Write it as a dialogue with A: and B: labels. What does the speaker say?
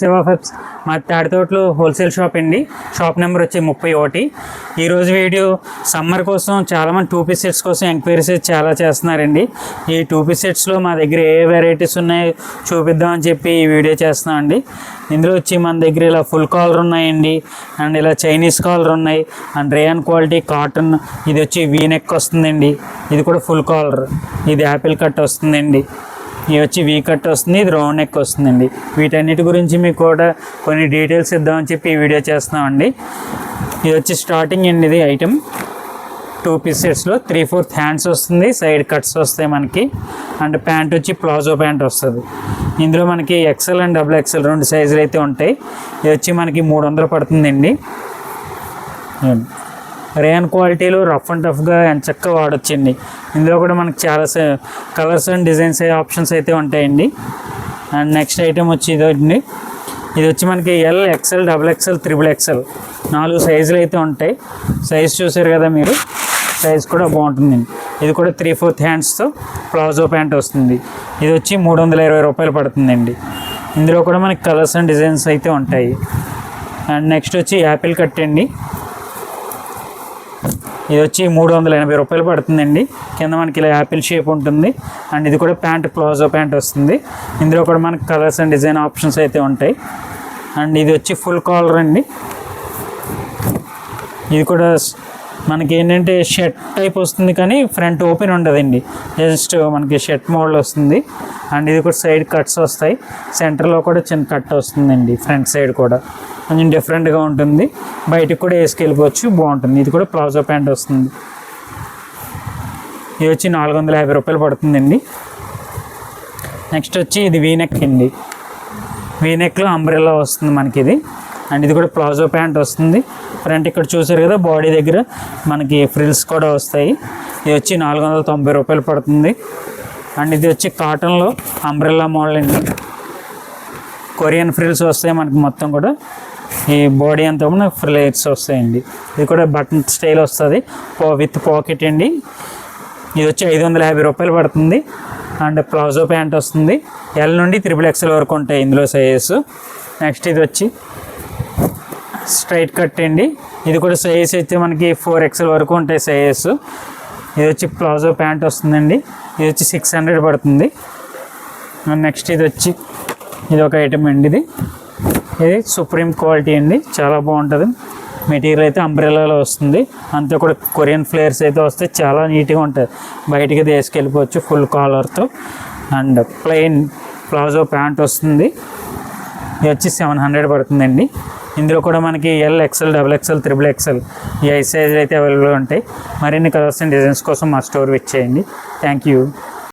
A: శివ ఫెబ్స్ మా తాడితోటలో wholesale shop అండి. Shop number వచ్చి 31. ఈరోజు వీడియో సమ్మర్ కోసం చాలామంది 2 పీస్ సెట్స్ కోసం ఎంక్వైరీస్ చాలా చేస్తున్నారండి. ఈ 2 పీస్ సెట్స్లో మా దగ్గర ఏ వెరైటీస్ ఉన్నాయో చూపిద్దామని చెప్పి ఈ వీడియో చేస్తున్నామండి. ఇందులో వచ్చి మన దగ్గర ఇలా ఫుల్ కాలర్ ఉన్నాయండి, అండ్ ఇలా చైనీస్ కాలర్ ఉన్నాయి, అండ్ రేయన్ క్వాలిటీ కాటన్. ఇది వచ్చి వీనెక్ వస్తుందండి, ఇది కూడా ఫుల్ కాలర్. ఇది యాపిల్ కట్ వస్తుందండి, ఇది వచ్చి వీ కట్ వస్తుంది, ఇది రౌండ్ నెక్ వస్తుందండి. వీటన్నిటి గురించి మీకు కూడా కొన్ని డీటెయిల్స్ ఇద్దామని చెప్పి ఈ వీడియో చేస్తున్నామండి. ఇది వచ్చి స్టార్టింగ్ అండి, ఇది ఐటమ్ 2 పీస్ సెట్స్లో 3/4 హ్యాండ్స్ వస్తుంది, సైడ్ కట్స్ వస్తాయి మనకి, అండ్ ప్యాంట్ వచ్చి ప్లాజో ప్యాంట్ వస్తుంది. ఇందులో మనకి XL అండ్ XXL 2 సైజులు అయితే ఉంటాయి. ఇది వచ్చి మనకి 300 పడుతుందండి. రేయన్ క్వాలిటీలో రఫ్ అండ్ టఫ్గా చక్కగా వాడొచ్చండి. ఇందులో కూడా మనకి చాలా కలర్స్ అండ్ డిజైన్స్ ఆప్షన్స్ అయితే ఉంటాయండి. అండ్ నెక్స్ట్ ఐటమ్ వచ్చి ఇదండి, ఇది వచ్చి మనకి L, XL, XXL, XXL 4 సైజులు అయితే ఉంటాయి. సైజ్ చూసారు కదా మీరు, సైజ్ కూడా బాగుంటుందండి. ఇది కూడా 3/4 హ్యాండ్స్తో ప్లాజో ప్యాంట్ వస్తుంది. ఇది వచ్చి 320 రూపాయలు పడుతుందండి. ఇందులో కూడా మనకి కలర్స్ అండ్ డిజైన్స్ అయితే ఉంటాయి. అండ్ నెక్స్ట్ వచ్చి యాపిల్ కట్ అండి, ఇది వచ్చి 380 రూపాయలు పడుతుందండి. కింద మనకి ఇలా యాపిల్ షేప్ ఉంటుంది, అండ్ ఇది కూడా ప్యాంట్ ప్లాజో ప్యాంట్ వస్తుంది. ఇందులో కూడా మనకి కలర్స్ అండ్ డిజైన్ ఆప్షన్స్ అయితే ఉంటాయి. అండ్ ఇది వచ్చి ఫుల్ కాలర్ అండి, ఇది కూడా మనకి ఏంటంటే షర్ట్ టైప్ వస్తుంది కానీ ఫ్రంట్ ఓపెన్ ఉండదండి, జస్ట్ మనకి షర్ట్ మోడల్ వస్తుంది. అండ్ ఇది కూడా సైడ్ కట్స్ వస్తాయి, సెంటర్లో కూడా చిన్న కట్ వస్తుందండి, ఫ్రంట్ సైడ్ కూడా కొంచెం డిఫరెంట్గా ఉంటుంది. బయటకు కూడా వేసుకెళ్ళిపోవచ్చు, బాగుంటుంది. ఇది కూడా ప్లాజో ప్యాంట్ వస్తుంది. ఇది వచ్చి 450 రూపాయలు పడుతుందండి. నెక్స్ట్ వచ్చి ఇది వీనెక్ అండి, వీనెక్లో అంబ్రెల్లా వస్తుంది మనకి ఇది. అండ్ ఇది కూడా ప్లాజో ప్యాంట్ వస్తుంది. ఫ్రంట్ ఇక్కడ చూసారు కదా, బాడీ దగ్గర మనకి ఫ్రిల్స్ కూడా వస్తాయి. ఇది వచ్చి 490 రూపాయలు పడుతుంది. అండ్ ఇది వచ్చి కాటన్లో అంబ్రెల్లా మోడల్ అండి, కొరియన్ ఫ్రిల్స్ వస్తాయి మనకి మొత్తం కూడా. ఈ బాడీ అంతా కూడా ఫ్రిల్స్ వస్తాయండి. ఇది కూడా బటన్ స్టైల్ వస్తుంది, విత్ పాకెట్ అండి. ఇది వచ్చి 550 రూపాయలు పడుతుంది. అండ్ ప్లాజో ప్యాంట్ వస్తుంది. L నుండి XXL వరకు ఉంటాయి ఇందులో సైజెస్. నెక్స్ట్ ఇది వచ్చి స్ట్రైట్ కట్ అండి, ఇది కూడా సైజ్ అయితే మనకి 4XL వరకు ఉంటాయి సైజెస్. ఇది వచ్చి ప్లాజో ప్యాంట్ వస్తుందండి, ఇది వచ్చి 600 పడుతుంది. నెక్స్ట్ ఇది వచ్చి ఇది ఒక ఐటమ్ అండి, ఇది సుప్రీం క్వాలిటీ అండి, చాలా బాగుంటుంది. మెటీరియల్ అయితే అంబ్రెల్లాలో వస్తుంది, అంతా కూడా కొరియన్ ఫ్లేయర్స్ అయితే వస్తాయి, చాలా నీట్గా ఉంటుంది. బయటికి తీసుకెళ్ళిపోవచ్చు ఫుల్ కాలర్తో. అండ్ ప్లెయిన్ ప్లాజో ప్యాంట్ వస్తుంది, ఇది వచ్చి 700 పడుతుందండి. ఇందులో కూడా మనకి L, XL, XXL, XXL ఈ 5 సైజులు అయితే అవైలబుల్ ఉంటాయి. మరిన్ని కలర్స్ అండ్ డిజైన్స్ కోసం మా స్టోర్ విచ్ చేయండి. Thank you.